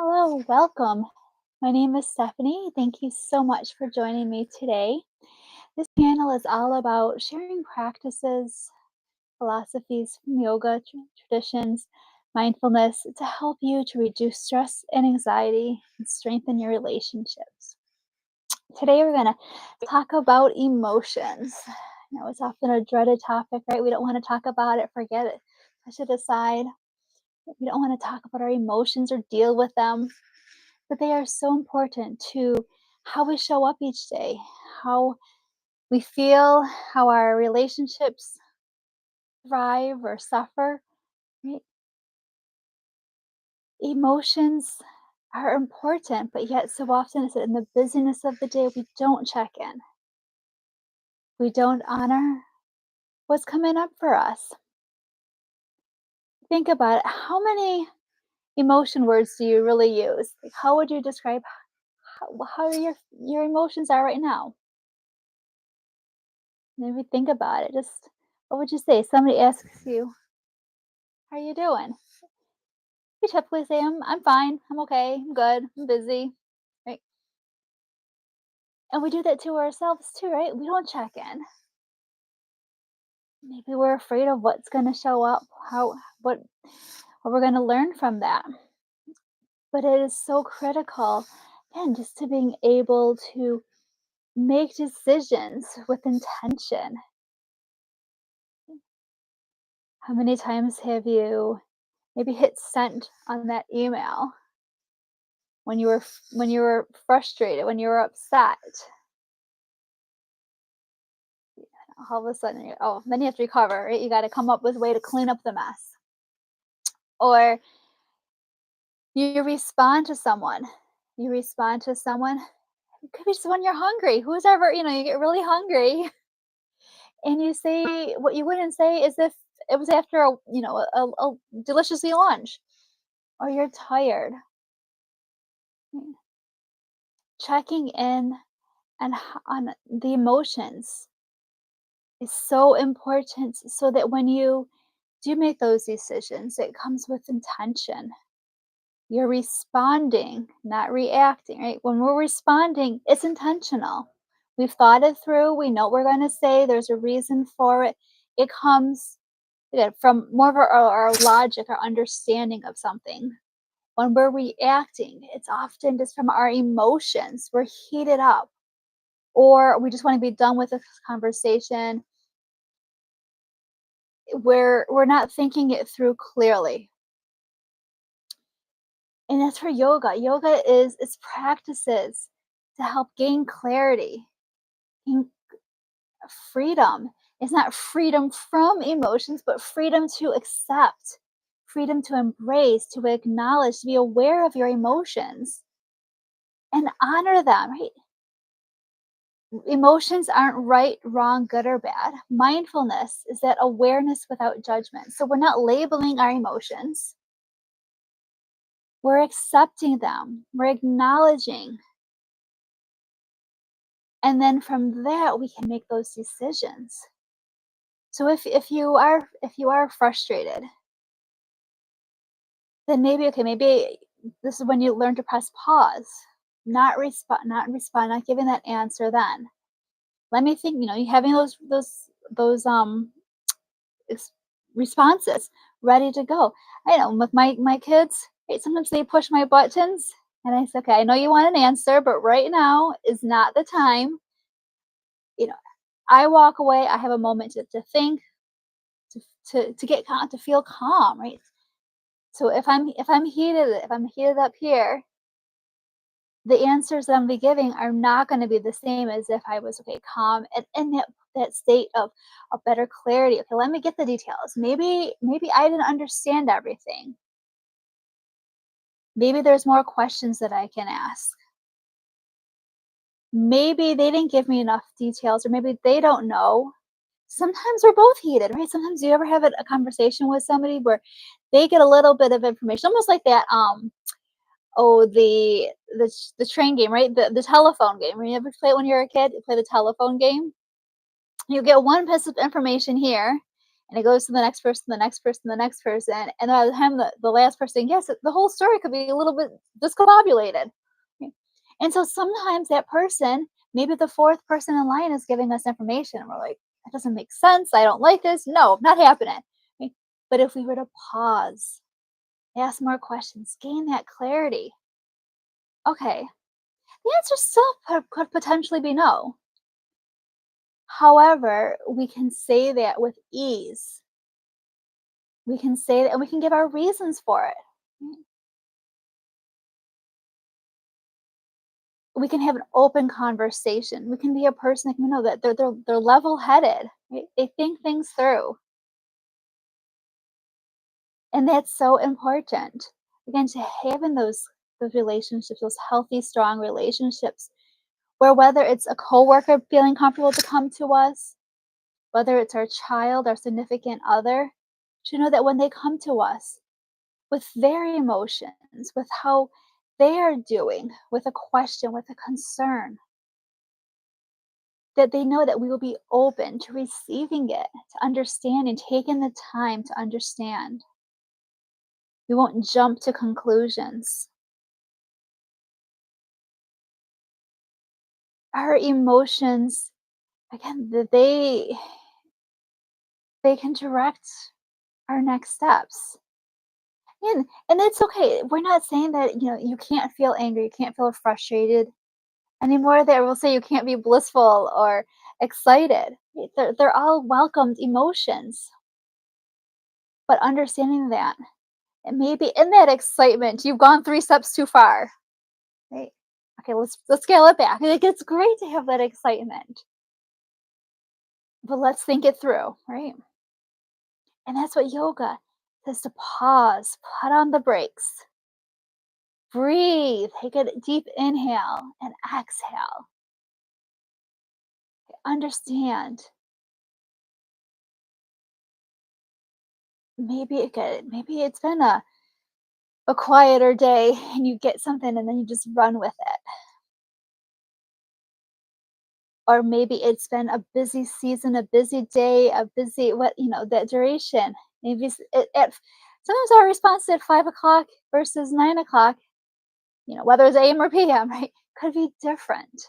Hello, welcome. My name is Stephanie. Thank you so much for joining me today. This panel is all about sharing practices, philosophies from yoga, traditions, mindfulness to help you to reduce stress and anxiety and strengthen your relationships. Today, we're going to talk about emotions. It's often a dreaded topic, right? We don't want to talk about it, forget it, push it aside. We don't want to talk about our emotions or deal with them, but they are so important to how we show up each day, how we feel, how our relationships thrive or suffer. Right? Emotions are important, but yet so often it's in the busyness of the day we don't check in. We don't honor what's coming up for us. Think about it. How many emotion words do you really use? Like, how would you describe how your emotions are right now? Maybe think about it. Just what would you say? Somebody asks you, "How you doing?" We typically say, I'm fine. I'm okay. I'm good. I'm busy." Right? And we do that to ourselves too, right? We don't check in. Maybe we're afraid of what's going to show up, what we're going to learn from that. But it is so critical, and just to being able to make decisions with intention. How many times have you maybe hit send on that email when you were frustrated, when you were upset? All of a sudden, then you have to recover, right? You got to come up with a way to clean up the mess. Or you respond to someone. You respond to someone. It could be just when you're hungry. Who's ever, you get really hungry and you say what you wouldn't say as if it was after a delicious lunch, or you're tired. Mm. Checking in on the emotions is so important so that when you do make those decisions, it comes with intention. You're responding, not reacting, right? When we're responding, it's intentional. We've thought it through. We know what we're going to say. There's a reason for it. It comes again from more of our logic, our understanding of something. When we're reacting, it's often just from our emotions. We're heated up, or we just want to be done with this conversation. We're not thinking it through clearly. And that's for yoga. Yoga is its practices to help gain clarity, gain freedom. It's not freedom from emotions, but freedom to accept, freedom to embrace, to acknowledge, to be aware of your emotions and honor them, right? Emotions aren't right, wrong, good, or bad. Mindfulness is that awareness without judgment. So we're not labeling our emotions. We're accepting them. We're acknowledging. And then from that, we can make those decisions. So if you are frustrated, then maybe this is when you learn to press pause, not giving that answer then. Let me think, you having those ex- responses ready to go. I know with my kids, right, sometimes they push my buttons and I say, okay, I know you want an answer, but right now is not the time. You know, I walk away, I have a moment to think, to to get calm, to feel calm, right? So if I'm heated up here, the answers that I'm be giving are not going to be the same as if I was okay, calm, and in that state of a better clarity. Okay, let me get the details. Maybe I didn't understand everything. Maybe there's more questions that I can ask. Maybe they didn't give me enough details, or maybe they don't know. Sometimes we're both heated, right? Sometimes you ever have a conversation with somebody where they get a little bit of information, almost like that. Oh, the train game, right? The telephone game. When you ever play it when you're a kid, you play the telephone game. You get one piece of information here, And it goes to the next person, the next person, the next person, and by the time the last person gets it, the whole story could be a little bit discombobulated. Right? And so sometimes that person, maybe the fourth person in line is giving us information, and we're like, "That doesn't make sense. I don't like this. No, not happening." Right? But if we were to pause, ask more questions, gain that clarity, okay, the answer still could potentially be no. However, we can say that with ease. We can say that and we can give our reasons for it. Mm. We can have an open conversation. We can be a person that can know that they're level-headed, right? They think things through, and that's so important. Again, to have in those relationships, those healthy, strong relationships, where whether it's a coworker feeling comfortable to come to us, whether it's our child, our significant other, to know that when they come to us with their emotions, with how they are doing, with a question, with a concern, that they know that we will be open to receiving it, to understanding, taking the time to understand. We won't jump to conclusions. Our emotions, again, they can direct our next steps. And it's okay. We're not saying that, you can't feel angry, you can't feel frustrated anymore that we'll say you can't be blissful or excited. They're all welcomed emotions, but understanding that and maybe in that excitement, you've gone 3 steps too far, right? Okay, let's scale it back. Like, it's great to have that excitement, but let's think it through, right? And that's what yoga says, to pause, put on the brakes, breathe, take a deep inhale and exhale. Understand. Maybe it's been a quieter day and you get something and then you just run with it. Or maybe it's been a busy season, a busy day, a busy that duration. Maybe sometimes our response at 5 o'clock versus 9 o'clock, whether it's AM or PM, right, could be different.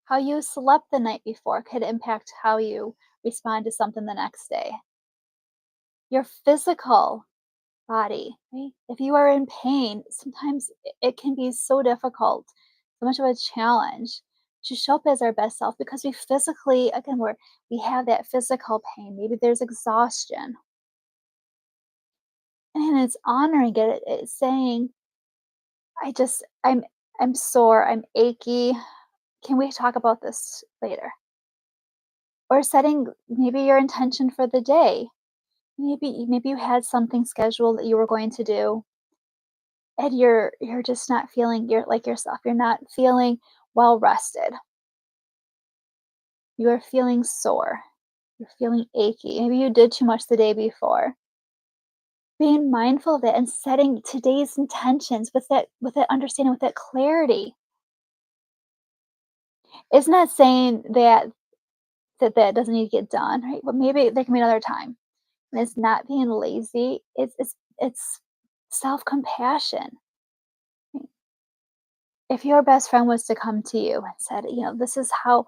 How you slept the night before could impact how you respond to something the next day. Your physical body, right? If you are in pain, sometimes it can be so difficult, so much of a challenge to show up as our best self because we physically, again, we have that physical pain. Maybe there's exhaustion. And it's honoring it. It's saying, I just I'm sore, I'm achy. Can we talk about this later? Or setting maybe your intention for the day. Maybe you had something scheduled that you were going to do and you're just not feeling like yourself. You're not feeling well rested. You are feeling sore. You're feeling achy. Maybe you did too much the day before. Being mindful of it and setting today's intentions with that understanding, with that clarity. It's not saying that doesn't need to get done, right? But maybe there can be another time. And it's not being lazy. It's self compassion. If your best friend was to come to you and said, this is how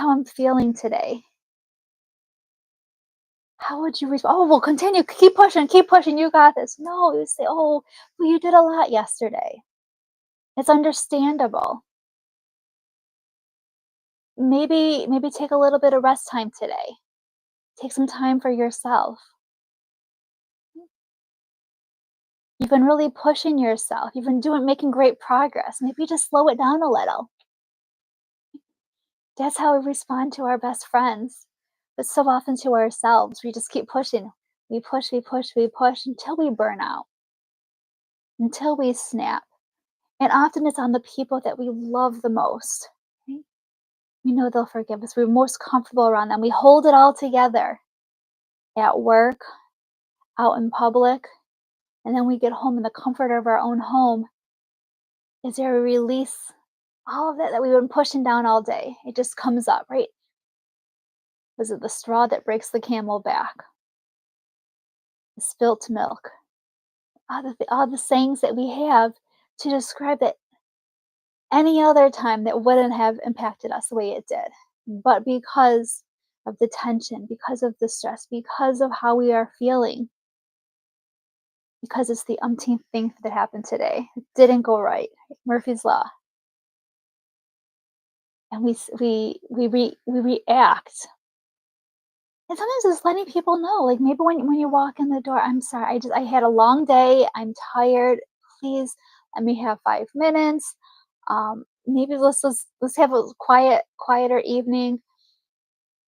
I'm feeling today, how would you respond? Oh, well, continue, keep pushing, you got this. No, you say, oh, well, you did a lot yesterday. It's understandable. Maybe take a little bit of rest time today. Take some time for yourself. You've been really pushing yourself. You've been making great progress. Maybe just slow it down a little. That's how we respond to our best friends, but so often to ourselves. We just keep pushing. We push, we push, we push until we burn out, until we snap. And often it's on the people that we love the most. Right? We know they'll forgive us. We're most comfortable around them. We hold it all together at work, out in public, and then we get home in the comfort of our own home. Is there a release? All of that we've been pushing down all day, it just comes up, right? Was it the straw that breaks the camel back? spilt milk, all the sayings that we have to describe it any other time that wouldn't have impacted us the way it did. But because of the tension, because of the stress, because of how we are feeling, because it's the umpteenth thing that happened today. It didn't go right. Murphy's Law. And we react. And sometimes it's letting people know, like maybe when you walk in the door, I'm sorry, I had a long day, I'm tired. Please let me have 5 minutes. Maybe let's have a quieter evening.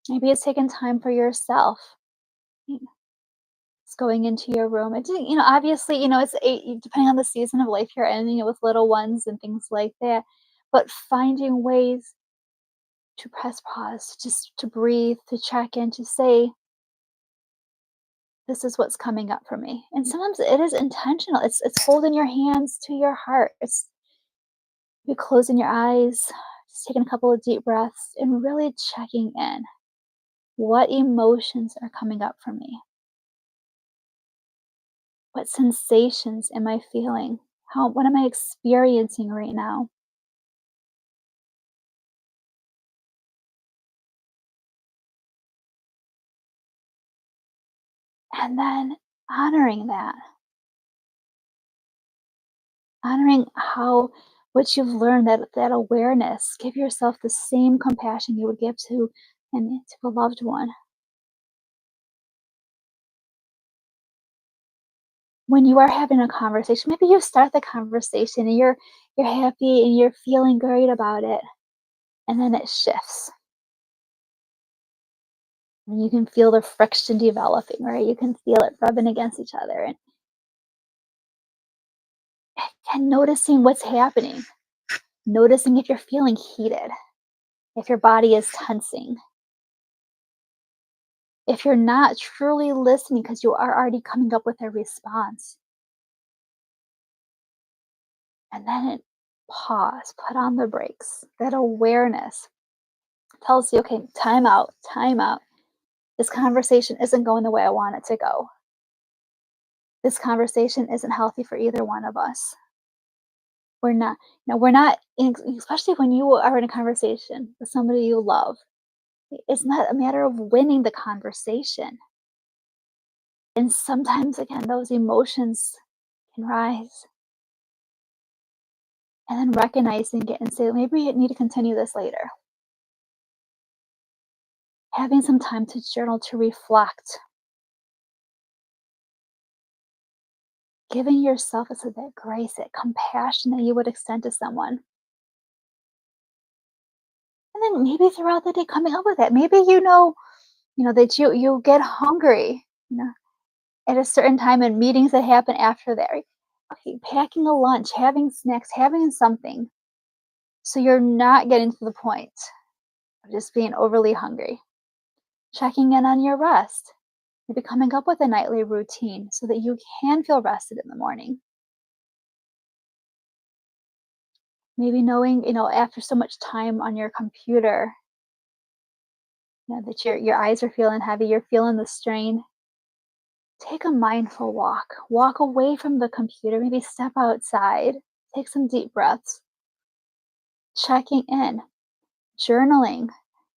Maybe it's taking time for yourself. Mm, It's going into your room. Obviously, depending on the season of life you're in, with little ones and things like that. But finding ways to press pause, just to breathe, to check in, to say, this is what's coming up for me. And sometimes it is intentional. It's holding your hands to your heart. It's you closing your eyes, just taking a couple of deep breaths and really checking in. What emotions are coming up for me? What sensations am I feeling? What am I experiencing right now? And then honoring that, honoring how what you've learned, that awareness, give yourself the same compassion you would give to a loved one. When you are having a conversation, maybe you start the conversation and you're happy and you're feeling great about it, and then it shifts. And you can feel the friction developing, right? You can feel it rubbing against each other, and noticing what's happening. Noticing if you're feeling heated, if your body is tensing, if you're not truly listening because you are already coming up with a response. And then pause, put on the brakes. That awareness tells you, okay, time out, time out. This conversation isn't going the way I want it to go. This conversation isn't healthy for either one of us. Especially when you are in a conversation with somebody you love. It's not a matter of winning the conversation. And sometimes, again, those emotions can rise. And then recognizing it and say, maybe we need to continue this later. Having some time to journal, to reflect, giving yourself that grace, that compassion that you would extend to someone. And then maybe throughout the day coming up with it. Maybe that you get hungry, at a certain time and meetings that happen after that. Right? Okay, packing a lunch, having snacks, having something. So you're not getting to the point of just being overly hungry. Checking in on your rest. Maybe coming up with a nightly routine so that you can feel rested in the morning. Maybe knowing, after so much time on your computer, that your eyes are feeling heavy, you're feeling the strain. Take a mindful walk. Walk away from the computer, maybe step outside, take some deep breaths, checking in, journaling.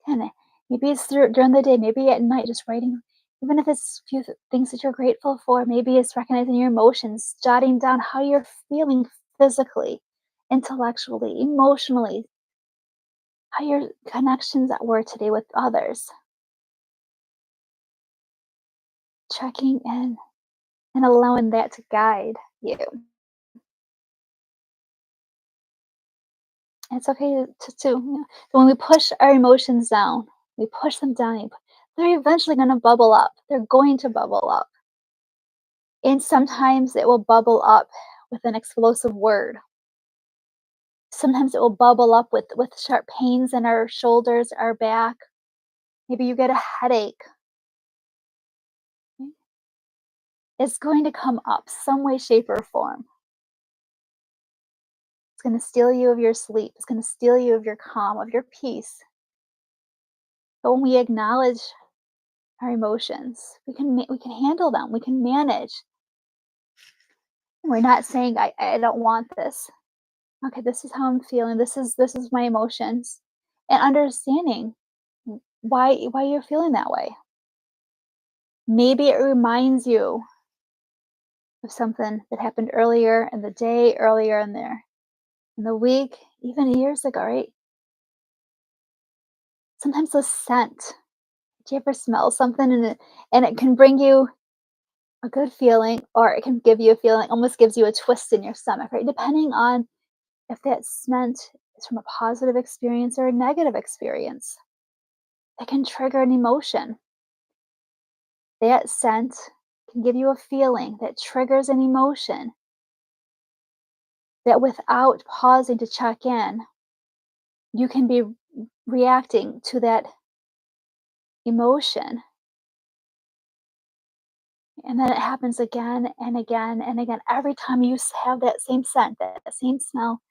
Kinda maybe it's during the day, maybe at night, just writing, even if it's a few things that you're grateful for, maybe it's recognizing your emotions, jotting down how you're feeling physically, intellectually, emotionally, how your connections at work today with others, checking in and allowing that to guide you. It's okay when we push our emotions down, we push them down, they're eventually going to bubble up. They're going to bubble up. And sometimes it will bubble up with an explosive word. Sometimes it will bubble up with sharp pains in our shoulders, our back. Maybe you get a headache. Right? It's going to come up some way, shape, or form. It's going to steal you of your sleep. It's going to steal you of your calm, of your peace. But when we acknowledge our emotions. We can handle them. We can manage. We're not saying I don't want this. Okay, this is how I'm feeling. This is my emotions. And understanding why you're feeling that way. Maybe it reminds you of something that happened earlier in the day, earlier in the week, even years ago, right? Sometimes the scent. Do you ever smell something and it can bring you a good feeling or it can give you a feeling, almost gives you a twist in your stomach, right? Depending on if that scent is from a positive experience or a negative experience. It can trigger an emotion. That scent can give you a feeling that triggers an emotion that without pausing to check in, you can be reacting to that emotion. And then it happens again and again and again. Every time you have that same scent, that same smell,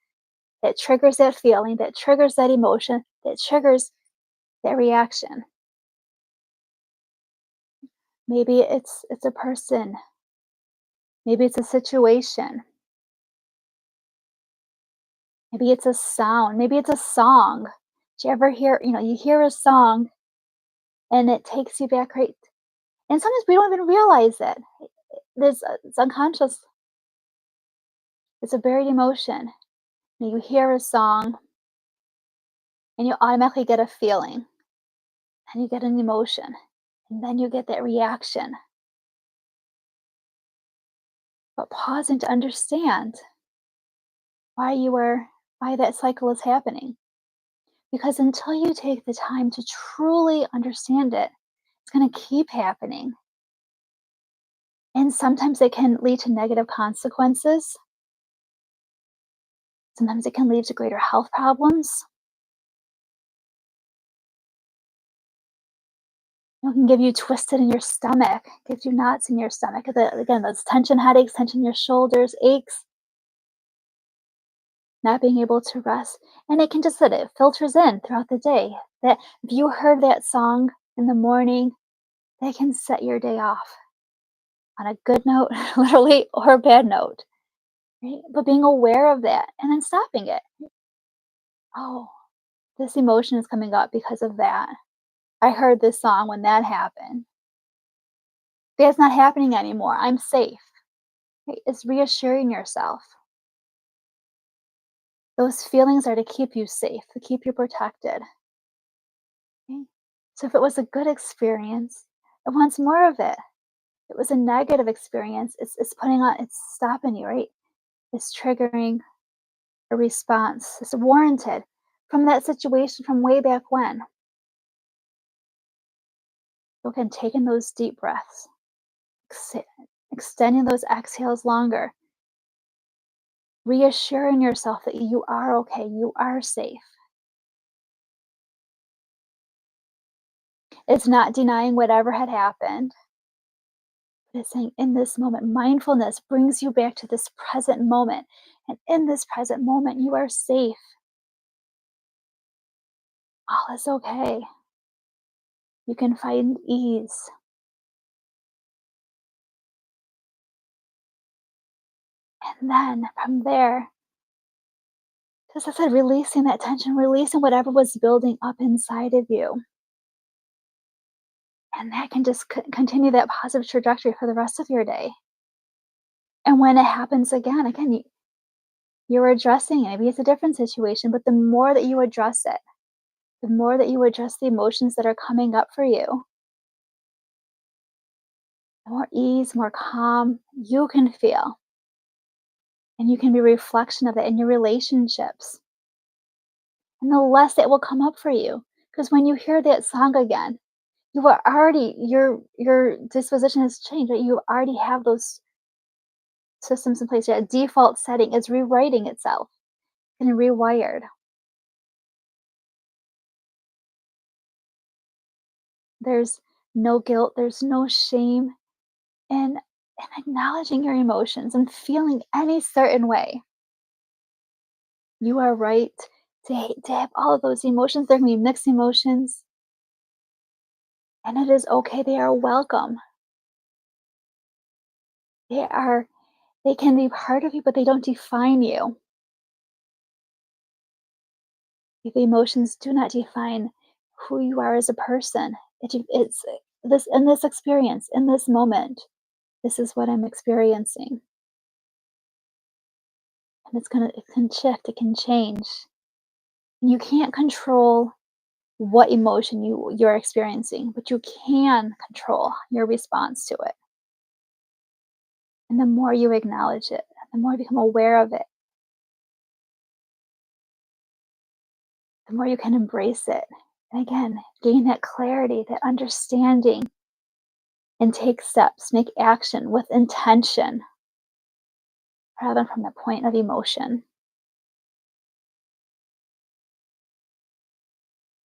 that triggers that feeling, that triggers that emotion, that triggers that reaction. Maybe it's a person, maybe it's a situation, maybe it's a sound, maybe it's a song. Do you ever hear, you hear a song and it takes you back, right? And sometimes we don't even realize it. It's unconscious. It's a buried emotion. You hear a song and you automatically get a feeling and you get an emotion and then you get that reaction. But pausing to understand why you were why that cycle is happening. Because until you take the time to truly understand it, it's going to keep happening. And sometimes it can lead to negative consequences. Sometimes it can lead to greater health problems. It can give you twisted in your stomach, gives you knots in your stomach. Again, those tension headaches, tension in your shoulders, aches, not being able to rest. And it can just that it filters in throughout the day. That if you heard that song in the morning, that can set your day off on a good note, literally, or a bad note. Right? But being aware of that and then stopping it. Oh, this emotion is coming up because of that. I heard this song when that happened. That's not happening anymore. I'm safe. Right? It's reassuring yourself. Those feelings are to keep you safe, to keep you protected. Okay? So if it was a good experience, it wants more of it. If it was a negative experience, it's stopping you, right? It's triggering a response. It's warranted from that situation from way back when. So again, taking those deep breaths, ex- extending those exhales longer, reassuring yourself that you are okay, you are safe. It's not denying whatever had happened. It's saying in this moment, mindfulness brings you back to this present moment. And in this present moment, you are safe. All is okay. You can find ease. And then from there, just as I said, releasing that tension, releasing whatever was building up inside of you. And that can just continue that positive trajectory for the rest of your day. And when it happens again, you're addressing it. Maybe it's a different situation, but the more that you address it, the more that you address the emotions that are coming up for you, the more ease, more calm you can feel. And you can be a reflection of it in your relationships. And the less it will come up for you. Because when you hear that song again, you are already your disposition has changed, right? You already have those systems in place. Your default setting is rewriting itself and rewired. There's no guilt, there's no shame, and acknowledging your emotions and feeling any certain way. You are right to have all of those emotions. There can be mixed emotions, And it is okay. They are welcome. They are they can be part of you, but they don't define you. The emotions do not define who you are as a person. It's this in this experience, in this moment, this is what I'm experiencing. And it can shift, it can change. And you can't control what emotion you're experiencing, but you can control your response to it. And the more you acknowledge it, the more you become aware of it, the more you can embrace it. And again, gain that clarity, that understanding, and take steps, make action with intention rather than from the point of emotion.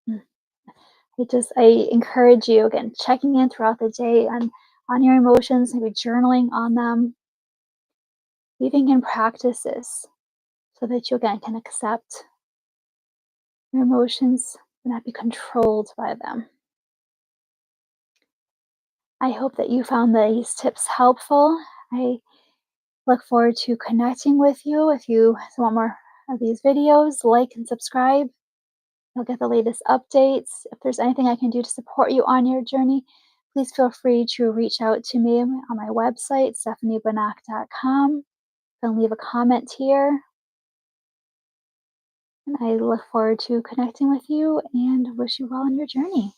Mm. I encourage you again, checking in throughout the day on your emotions, maybe journaling on them, weaving in practices so that you again can accept your emotions and not be controlled by them. I hope that you found these tips helpful. I look forward to connecting with you. If you want more of these videos, like and subscribe. You'll get the latest updates. If there's anything I can do to support you on your journey, please feel free to reach out to me on my website, stephaniebanach.com. You can leave a comment here. And I look forward to connecting with you and wish you well on your journey.